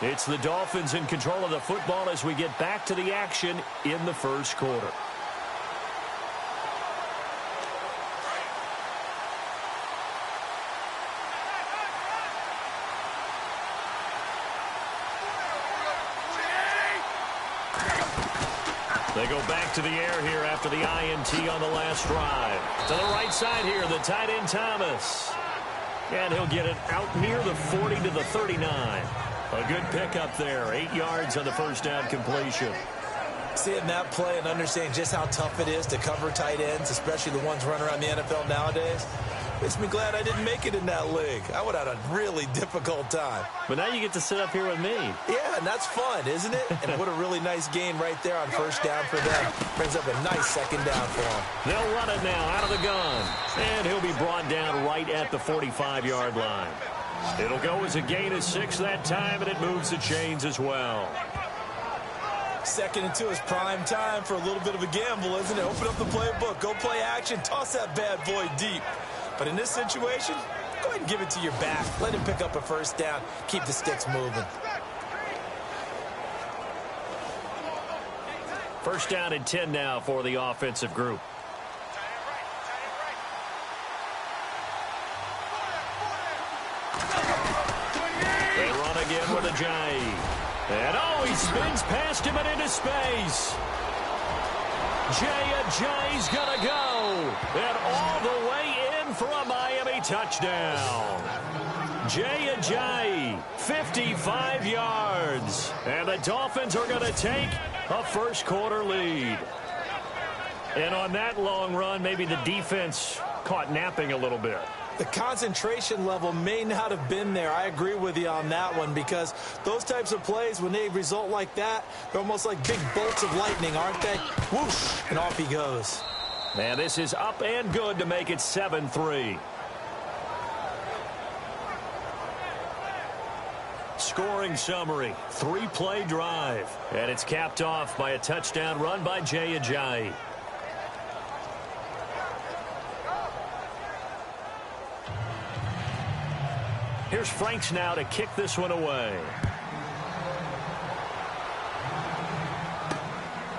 It's the Dolphins in control of the football as we get back to the action in the first quarter. They go back to the air here after the INT on the last drive. To the right side here, the tight end Thomas. And he'll get it out near the 40 to the 39. A good pickup there. 8 yards on the first down completion. Seeing that play and understanding just how tough it is to cover tight ends, especially the ones running around the NFL nowadays, makes me glad I didn't make it in that league. I would have had a really difficult time. But now you get to sit up here with me. Yeah, and that's fun, isn't it? And what a really nice gain right there on first down for them. Brings up a nice second down for them. They'll run it now out of the gun. And he'll be brought down right at the 45-yard line. It'll go as a gain of 6 that time, and it moves the chains as well. 2nd and 2 is prime time for a little bit of a gamble, isn't it? Open up the playbook, go play action, toss that bad boy deep. But in this situation, go ahead and give it to your back. Let him pick up a first down. Keep the sticks moving. First down and 10 now for the offensive group. They run again with Ajayi. And he spins past him and into space. Ajayi's gonna go. And all the way in for a Miami touchdown. Ajayi, 55 yards. And the Dolphins are going to take a first quarter lead. And on that long run, maybe the defense caught napping a little bit. The concentration level may not have been there. I agree with you on that one, because those types of plays, when they result like that, they're almost like big bolts of lightning, aren't they? Whoosh, and off he goes. Man, this is up and good to make it 7-3. Scoring summary, 3-play drive. And it's capped off by a touchdown run by Jay Ajayi. Here's Franks now to kick this one away.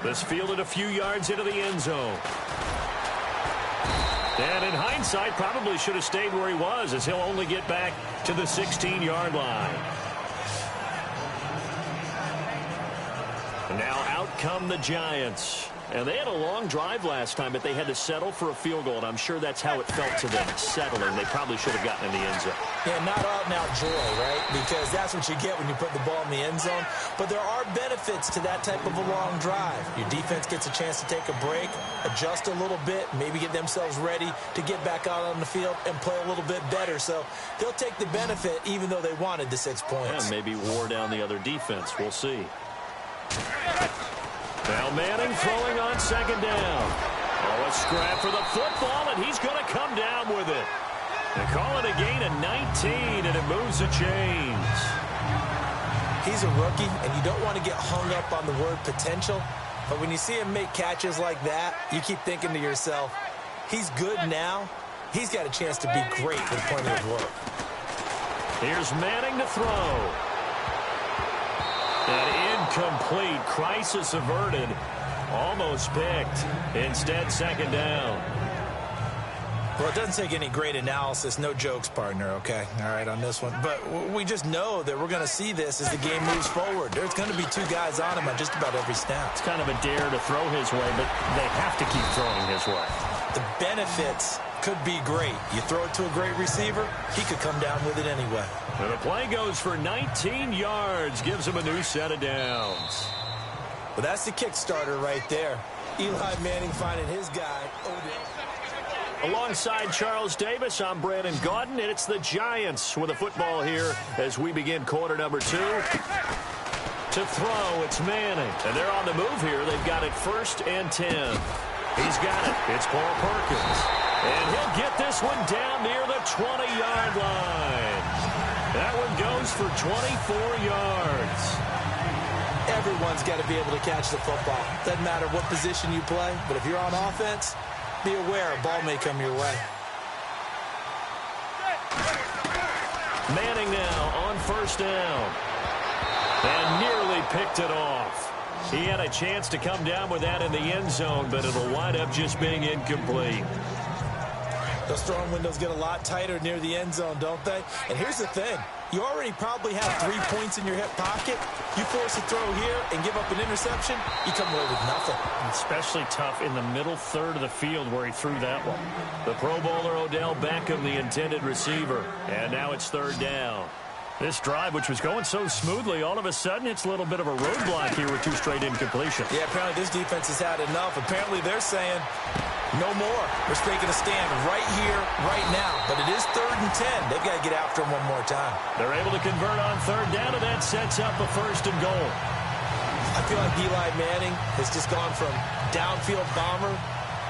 This fielded a few yards into the end zone. And in hindsight, probably should have stayed where he was, as he'll only get back to the 16-yard line. And now out come the Giants. And they had a long drive last time, but they had to settle for a field goal, and I'm sure that's how it felt to them, settling. They probably should have gotten in the end zone. Yeah, not out-and-out joy, right? Because that's what you get when you put the ball in the end zone. But there are benefits to that type of a long drive. Your defense gets a chance to take a break, adjust a little bit, maybe get themselves ready to get back out on the field and play a little bit better. So they'll take the benefit even though they wanted the 6 points. Yeah, maybe wore down the other defense. We'll see. Now Manning throwing on second down. A scrap for the football, and he's going to come down with it. They call it a gain of 19, and it moves the chains. He's a rookie, and you don't want to get hung up on the word potential. But when you see him make catches like that, you keep thinking to yourself, he's good now. He's got a chance to be great with plenty of work. Here's Manning to throw. An incomplete, crisis averted, almost picked. Instead, second down. Well, it doesn't take any great analysis, no jokes, partner, okay? All right, on this one. But we just know that we're going to see this as the game moves forward. There's going to be 2 guys on him on just about every snap. It's kind of a dare to throw his way, but they have to keep throwing his way. The benefits could be great. You throw it to a great receiver, he could come down with it anyway. And the play goes for 19 yards, gives him a new set of downs. Well, that's the kickstarter right there. Eli Manning finding his guy, Odell. Alongside Charles Davis, I'm Brandon Gaudin, and it's the Giants with a football here as we begin quarter number 2. To throw, it's Manning. And they're on the move here. They've got it 1st and 10. He's got it. It's Paul Perkins. And he'll get this one down near the 20-yard line. That one goes for 24 yards. Everyone's got to be able to catch the football. Doesn't matter what position you play, but if you're on offense, be aware a ball may come your way. Manning now on 1st down. picked it off. He had a chance to come down with that in the end zone, but it'll wind up just being incomplete. Those throwing windows get a lot tighter near the end zone, don't they? And here's the thing. You already probably have 3 points in your hip pocket. You force a throw here and give up an interception, you come away with nothing. Especially tough in the middle third of the field where he threw that one. The Pro Bowler Odell Beckham, the intended receiver. And now it's third down. This drive, which was going so smoothly, all of a sudden it's a little bit of a roadblock here with 2 straight incompletions. Yeah, apparently this defense has had enough. Apparently they're saying no more. We're taking a stand right here, right now. But it is 3rd and 10. They've got to get after him one more time. They're able to convert on third down, and that sets up a 1st and goal. I feel like Eli Manning has just gone from downfield bomber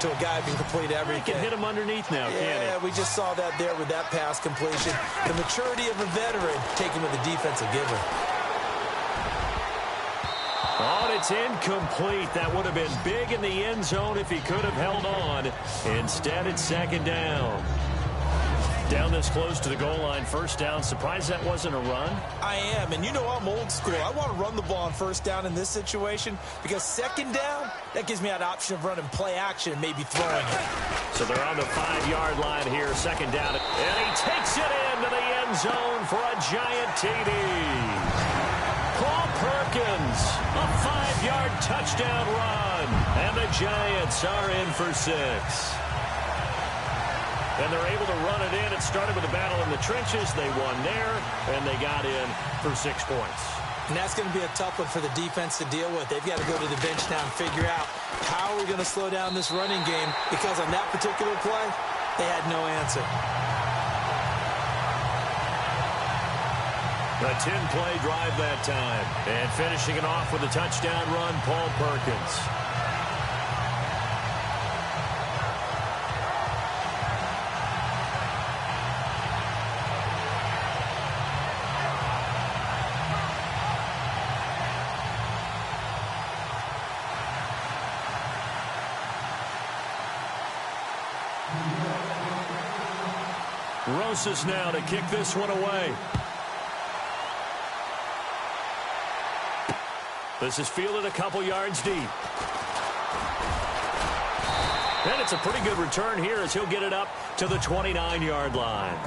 to a guy who can complete everything. He can hit him underneath now, can't he? Yeah, we just saw that there with that pass completion. The maturity of a veteran taken with the defensive giver. Oh, it's incomplete. That would have been big in the end zone if he could have held on. Instead, it's 2nd down. Down this close to the goal line, 1st down. Surprised that wasn't a run? I am, and you know I'm old school. I want to run the ball on 1st down in this situation because 2nd down, that gives me that option of running play action and maybe throwing it. So they're on the 5-yard line here, 2nd down. And he takes it into the end zone for a giant TD. Paul Perkins, a 5-yard touchdown run. And the Giants are in for 6. And they're able to run it in. It started with a battle in the trenches. They won there, and they got in for 6 points. And that's going to be a tough one for the defense to deal with. They've got to go to the bench now and figure out how are we going to slow down this running game, because on that particular play, they had no answer. A 10-play drive that time. And finishing it off with a touchdown run, Paul Perkins. Rosas now to kick this one away. This is fielded a couple yards deep. And it's a pretty good return here as he'll get it up to the 29-yard line.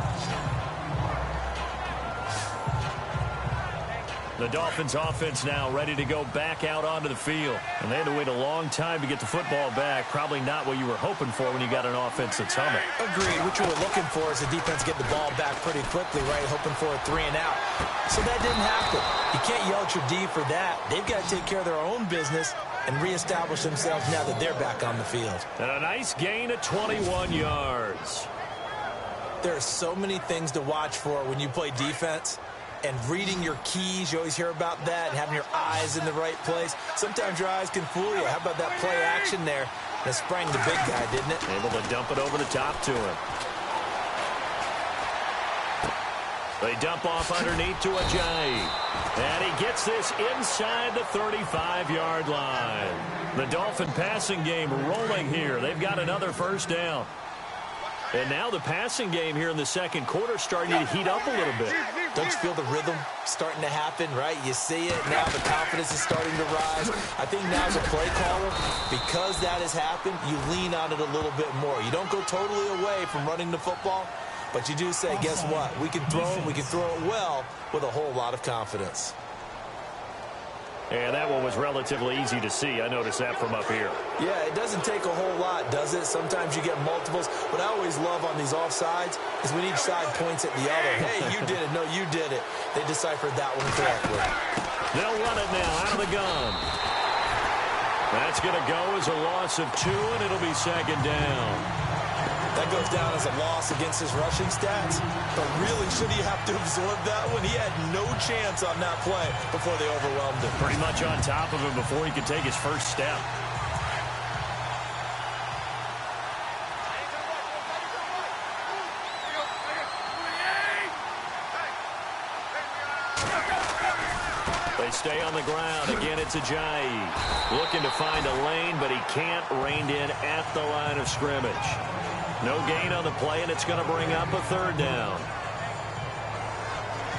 The Dolphins offense now ready to go back out onto the field. And they had to wait a long time to get the football back. Probably not what you were hoping for when you got an offense that's humming. Agreed. What you were looking for is the defense get the ball back pretty quickly, right? Hoping for a 3 and out. So that didn't happen. You can't yell at your D for that. They've got to take care of their own business and reestablish themselves now that they're back on the field. And a nice gain of 21 yards. There are so many things to watch for when you play defense. And reading your keys, you always hear about that, and having your eyes in the right place. Sometimes your eyes can fool you. How about that play action there? And it sprang the big guy, didn't it? Able to dump it over the top to him. They dump off underneath to Ajayi. And he gets this inside the 35-yard line. The Dolphin passing game rolling here. They've got another 1st down. And now the passing game here in the 2nd quarter starting to heat up a little bit. Don't you feel the rhythm starting to happen, right? You see it now. The confidence is starting to rise. I think now as a play caller, because that has happened, you lean on it a little bit more. You don't go totally away from running the football, but you do say, guess what? We can throw it. We can throw it well with a whole lot of confidence. And that one was relatively easy to see. I noticed that from up here. Yeah, it doesn't take a whole lot, does it? Sometimes you get multiples. What I always love on these offsides is when each side points at the other. Hey, you did it. No, you did it. They deciphered that one correctly. They'll run it now out of the gun. That's going to go as a loss of 2, and it'll be 2nd down. That goes down as a loss against his rushing stats. But really, should he have to absorb that one? He had no chance on that play before they overwhelmed him. Pretty much on top of him before he could take his first step. They stay on the ground. Again, it's Ajayi. Looking to find a lane, but he can't. Reined in at the line of scrimmage. No gain on the play, and it's going to bring up a 3rd down.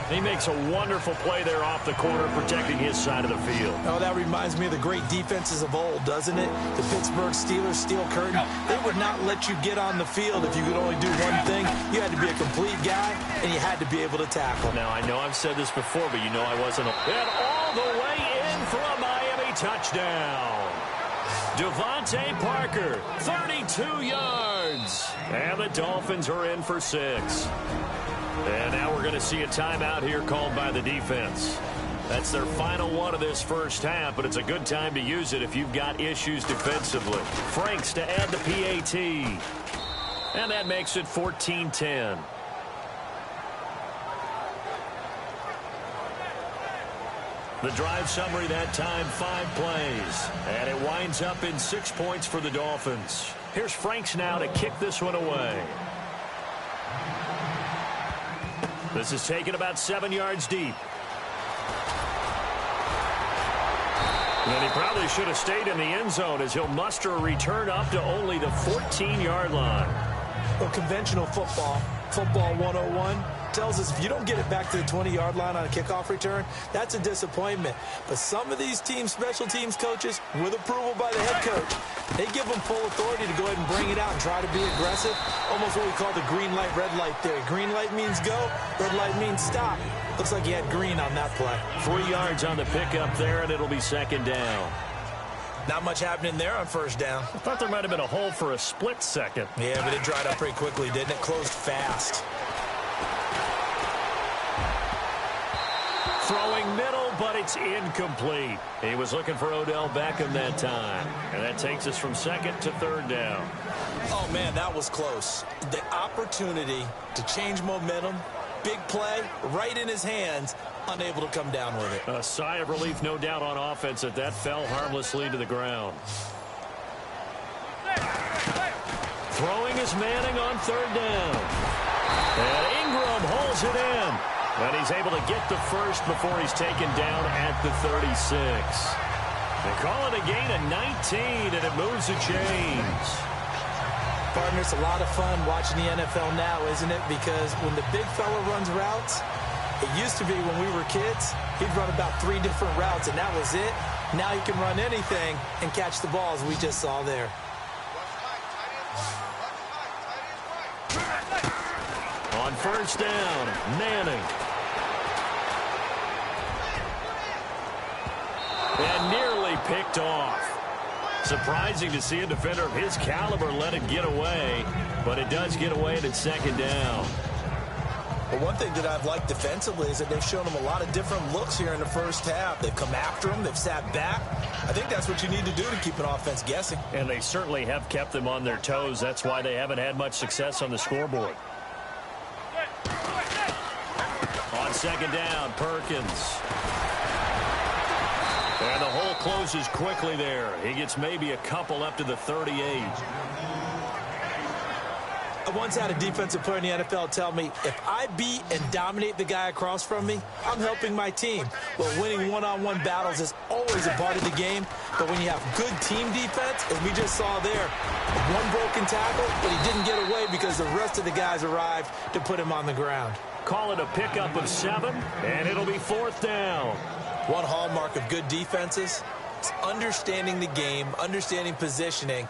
He makes a wonderful play there off the corner, protecting his side of the field. Oh, that reminds me of the great defenses of old, doesn't it? The Pittsburgh Steelers, steel curtain. They would not let you get on the field if you could only do one thing. You had to be a complete guy, and you had to be able to tackle. Now, I know I've said this before, but you know I wasn't. And all the way in for a Miami touchdown. Devontae Parker, 32 yards. And the Dolphins are in for 6. And now we're going to see a timeout here called by the defense. That's their final one of this first half, but it's a good time to use it if you've got issues defensively. Franks to add the PAT. And that makes it 14-10. The drive summary that time, 5 plays. And it winds up in 6 points for the Dolphins. Here's Franks now to kick this one away. This is taken about 7 yards deep. And he probably should have stayed in the end zone as he'll muster a return up to only the 14-yard line. Well, conventional football 101, tells us if you don't get it back to the 20-yard line on a kickoff return, that's a disappointment. But some of these teams, special teams coaches, with approval by the head coach, they give them full authority to go ahead and bring it out and try to be aggressive. Almost what we call the green light, red light theory. Green light means go, red light means stop. Looks like he had green on that play. 3 yards on the pickup there, and it'll be second down. Not much happening there on first down. I thought there might have been a hole for a split second. Yeah, but it dried up pretty quickly, didn't it? Closed fast. Throwing middle, but it's incomplete. He was looking for Odell Beckham that time. And that takes us from second to third down. Oh, man, that was close. The opportunity to change momentum, big play, right in his hands, unable to come down with it. A sigh of relief, no doubt, on offense that fell harmlessly to the ground. Throwing is Manning on third down. And Ingram holds it in. And he's able to get the first before he's taken down at the 36. They call it a gain of 19, and it moves the chains. Partner, it's a lot of fun watching the NFL now, isn't it? Because when the big fella runs routes, it used to be when we were kids, he'd run about 3 different routes, and that was it. Now he can run anything and catch the balls we just saw there. On first down, Manning. And nearly picked off. Surprising to see a defender of his caliber let it get away, but it does get away and it's second down. But one thing that I've liked defensively is that they've shown him a lot of different looks here in the first half. They've come after him. They've sat back. I think that's what you need to do to keep an offense guessing. And they certainly have kept them on their toes. That's why they haven't had much success on the scoreboard. On second down, Perkins. And the hole closes quickly there. He gets maybe a couple up to the 38. I once had a defensive player in the NFL tell me, if I beat and dominate the guy across from me, I'm helping my team. Well, winning one-on-one battles is always a part of the game, but when you have good team defense, as we just saw there, one broken tackle, but he didn't get away because the rest of the guys arrived to put him on the ground. Call it a pickup of 7, and it'll be fourth down. One hallmark of good defenses is understanding the game, understanding positioning,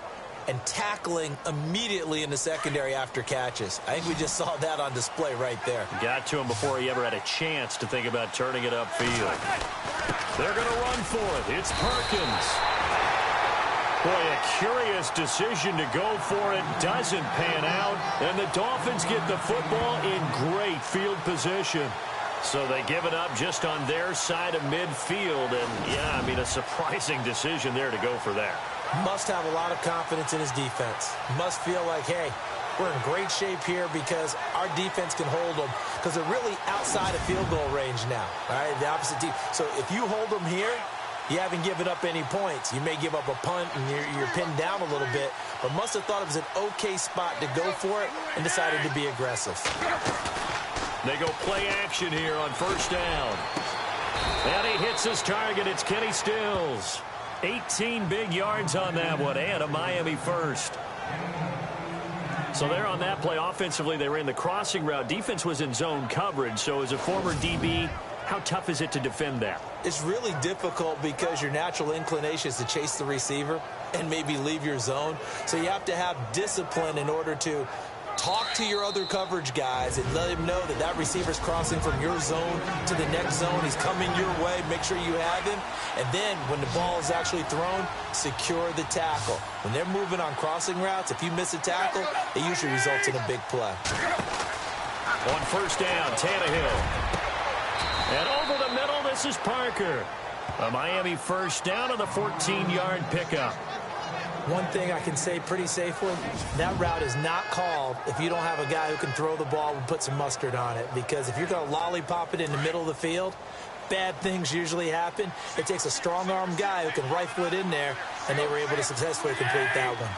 and tackling immediately in the secondary after catches. I think we just saw that on display right there. Got to him before he ever had a chance to think about turning it upfield. They're going to run for it. It's Perkins. Boy, a curious decision to go for it. Doesn't pan out. And the Dolphins get the football in great field position. So they give it up just on their side of midfield. And, yeah, I mean, a surprising decision there to go for that. Must have a lot of confidence in his defense. Must feel like, hey, we're in great shape here because our defense can hold them. Because they're really outside of field goal range now. All right, the opposite team. So if you hold them here, you haven't given up any points. You may give up a punt and you're pinned down a little bit. But must have thought it was an okay spot to go for it and decided to be aggressive. They go play action here on first down. And he hits his target. It's Kenny Stills. 18 big yards on that one and a Miami first. So there on that play, offensively, they ran the crossing route. Defense was in zone coverage. So as a former DB, how tough is it to defend that? It's really difficult because your natural inclination is to chase the receiver and maybe leave your zone. So you have to have discipline in order to talk to your other coverage guys and let them know that that receiver's crossing from your zone to the next zone. He's coming your way. Make sure you have him. And then when the ball is actually thrown, secure the tackle. When they're moving on crossing routes, if you miss a tackle, it usually results in a big play. On first down, Tannehill. And over the middle, this is Parker. A Miami first down on the 14-yard pickup. One thing I can say pretty safely, that route is not called if you don't have a guy who can throw the ball and put some mustard on it. Because if you're going to lollipop it in the middle of the field, bad things usually happen. It takes a strong-arm guy who can rifle it in there, and they were able to successfully complete that one.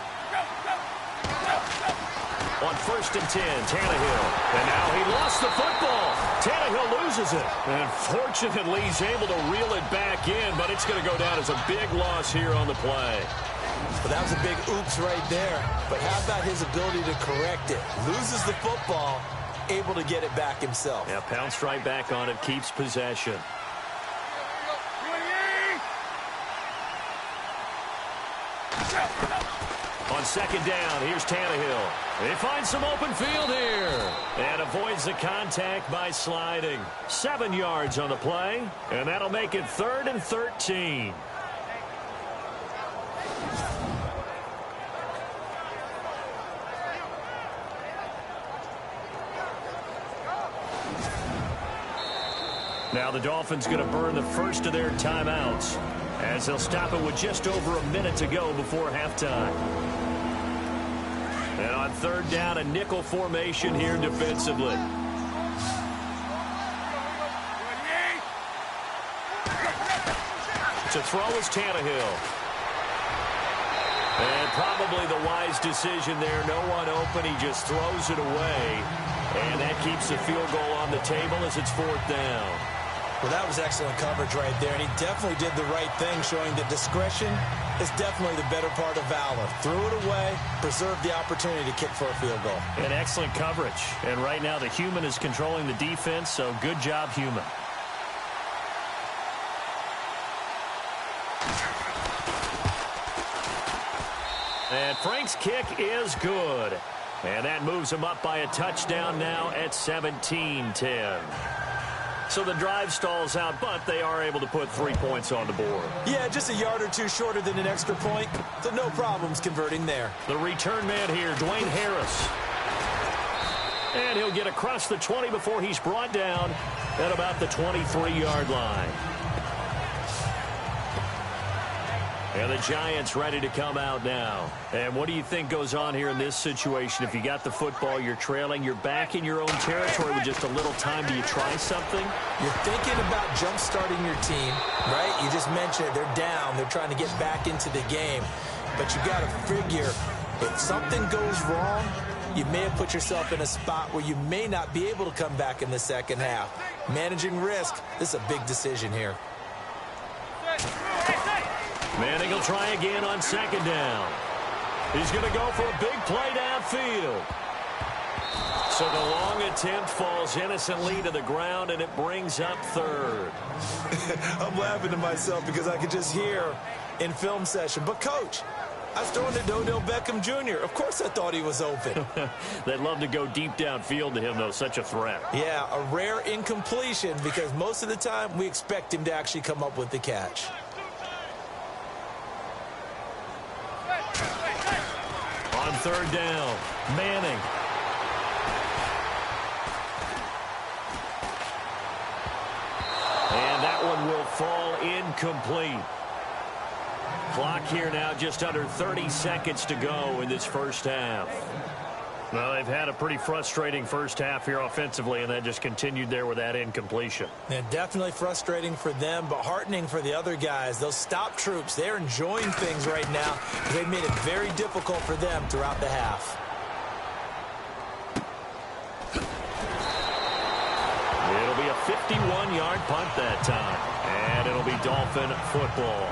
On first and 10, Tannehill. And now he lost the football. Tannehill loses it. And fortunately, he's able to reel it back in, but it's going to go down as a big loss here on the play. Well, that was a big oops right there. But how about his ability to correct it? Loses the football, able to get it back himself. Yeah, pounced right back on it, keeps possession. On second down, here's Tannehill. He finds some open field here and avoids the contact by sliding. 7 yards on the play, and that'll make it 3rd and 13. Now the Dolphins going to burn the first of their timeouts as they'll stop it with just over a minute to go before halftime. And on third down, a nickel formation here defensively. To throw is Tannehill. And probably the wise decision there. No one open. He just throws it away. And that keeps the field goal on the table as it's 4th down. Well, that was excellent coverage right there, and he definitely did the right thing, showing that discretion is definitely the better part of valor. Threw it away, preserved the opportunity to kick for a field goal. And excellent coverage. And right now the human is controlling the defense, so good job, human. And Frank's kick is good. And that moves him up by a touchdown now at 17-10. So the drive stalls out, but they are able to put 3 points on the board. Yeah, just a yard or two shorter than an extra point, so no problems converting there. The return man here, Dwayne Harris. And he'll get across the 20 before he's brought down at about the 23-yard line. And the Giants ready to come out now. And what do you think goes on here in this situation? If you got the football, you're trailing, you're back in your own territory with just a little time. Do you try something? You're thinking about jump-starting your team, right? You just mentioned it. They're down. They're trying to get back into the game. But you got to figure, if something goes wrong, you may have put yourself in a spot where you may not be able to come back in the second half. Managing risk, this is a big decision here. Manning will try again on second down. He's going to go for a big play downfield. So the long attempt falls innocently to the ground, and it brings up 3rd. I'm laughing to myself because I could just hear in film session, but coach, I was throwing to Odell Beckham Jr. Of course I thought he was open. They'd love to go deep downfield to him, though. Such a threat. Yeah, a rare incompletion because most of the time we expect him to actually come up with the catch. On third down, Manning. And that one will fall incomplete. Clock here now just under 30 seconds to go in this first half. Well, they've had a pretty frustrating first half here offensively, and that just continued there with that incompletion. And definitely frustrating for them, but heartening for the other guys. Those stop troops, they're enjoying things right now. They've made it very difficult for them throughout the half. It'll be a 51-yard punt that time, and it'll be Dolphin football.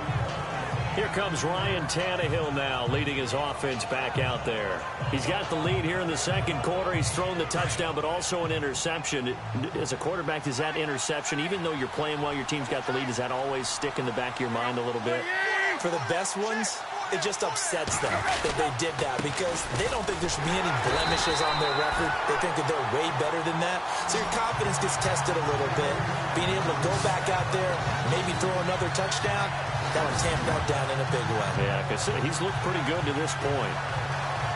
Here comes Ryan Tannehill now, leading his offense back out there. He's got the lead here in the second quarter. He's thrown the touchdown, but also an interception. As a quarterback, does that interception, even though you're playing while your team's got the lead, does that always stick in the back of your mind a little bit? For the best ones, it just upsets them that they did that because they don't think there should be any blemishes on their record. They think that they're way better than that. So your confidence gets tested a little bit. Being able to go back out there, maybe throw another touchdown, that would tamp that down in a big way. Yeah, because he's looked pretty good to this point.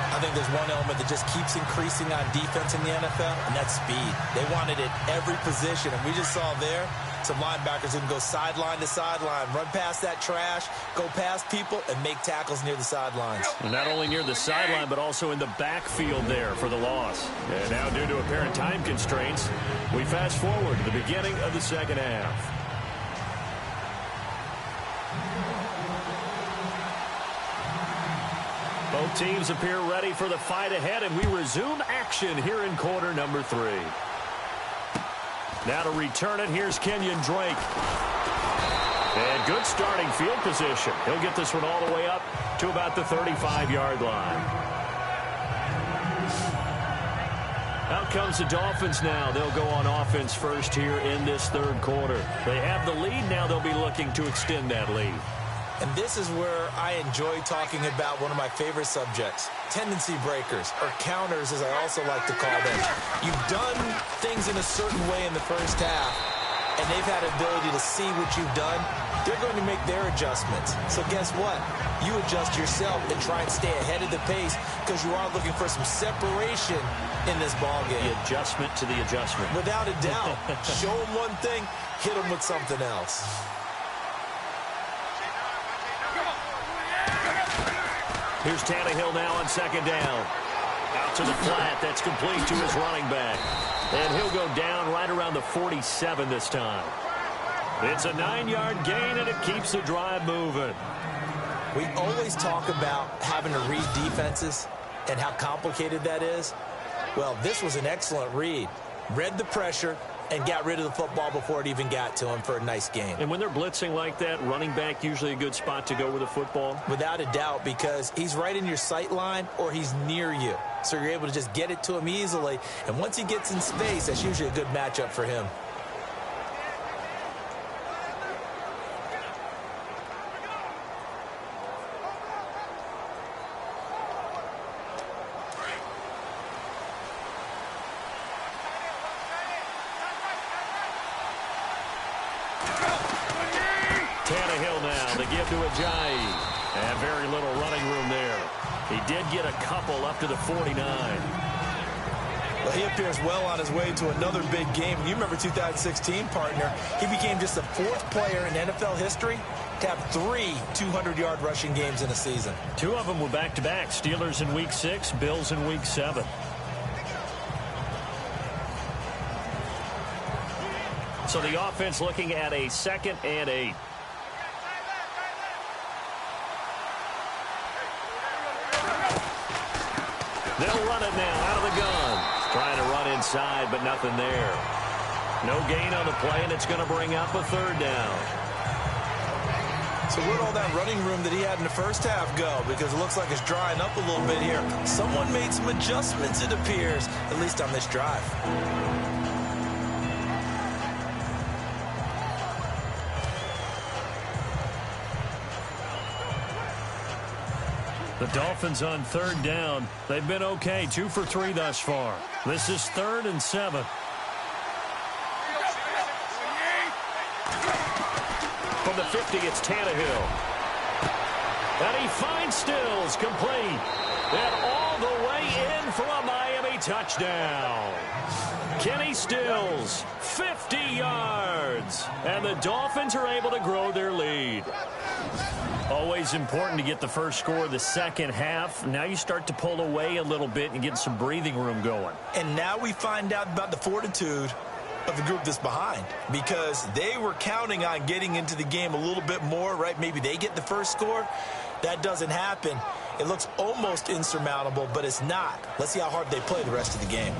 I think there's one element that just keeps increasing on defense in the NFL, and that's speed. They want it at every position, and we just saw there some linebackers who can go sideline to sideline, run past that trash, go past people, and make tackles near the sidelines. And not only near the sideline, but also in the backfield there for the loss. And now, due to apparent time constraints, we fast forward to the beginning of the second half. Both teams appear ready for the fight ahead, and we resume action here in quarter number 3. Now to return it, here's Kenyon Drake. And good starting field position. He'll get this one all the way up to about the 35-yard line. Out comes the Dolphins now. They'll go on offense first here in this third quarter. They have the lead. Now they'll be looking to extend that lead. And this is where I enjoy talking about one of my favorite subjects, tendency breakers, or counters as I also like to call them. You've done things in a certain way in the first half, and they've had the ability to see what you've done. They're going to make their adjustments. So guess what? You adjust yourself and try and stay ahead of the pace because you are looking for some separation in this ballgame. The adjustment to the adjustment. Without a doubt. Show them one thing, hit them with something else. Here's Tannehill now on second down. Out to the flat. That's complete to his running back. And he'll go down right around the 47 this time. It's a 9-yard gain, and it keeps the drive moving. We always talk about having to read defenses and how complicated that is. Well, this was an excellent read. Read the pressure and got rid of the football before it even got to him for a nice game. And when they're blitzing like that, running back usually a good spot to go with the football? Without a doubt, because he's right in your sight line or he's near you. So you're able to just get it to him easily. And once he gets in space, that's usually a good matchup for him. Tannehill now, they give to Ajayi. And very little running room there. He did get a couple up to the 49. Well, he appears well on his way to another big game. You remember 2016, partner. He became just the 4th player in NFL history to have 3 200-yard rushing games in a season. 2 of them were back-to-back. Steelers in Week 6, Bills in Week 7. So the offense looking at a 2nd and 8. They'll run it now out of the gun. Trying to run inside, but nothing there. No gain on the play, and it's going to bring up a 3rd down. So where'd all that running room that he had in the first half go? Because it looks like it's drying up a little bit here. Someone made some adjustments, it appears, at least on this drive. The Dolphins on 3rd down. They've been okay, 2 for 3 thus far. This is 3rd and 7. From the 50, it's Tannehill. And he finds Stills, complete. And all the way in for a Miami touchdown. Kenny Stills, 50 yards. And the Dolphins are able to grow their lead. Always important to get the first score of the second half. Now you start to pull away a little bit and get some breathing room going. And now we find out about the fortitude of the group that's behind, because they were counting on getting into the game a little bit more, right? Maybe they get the first score. That doesn't happen. It looks almost insurmountable, but it's not. Let's see how hard they play the rest of the game.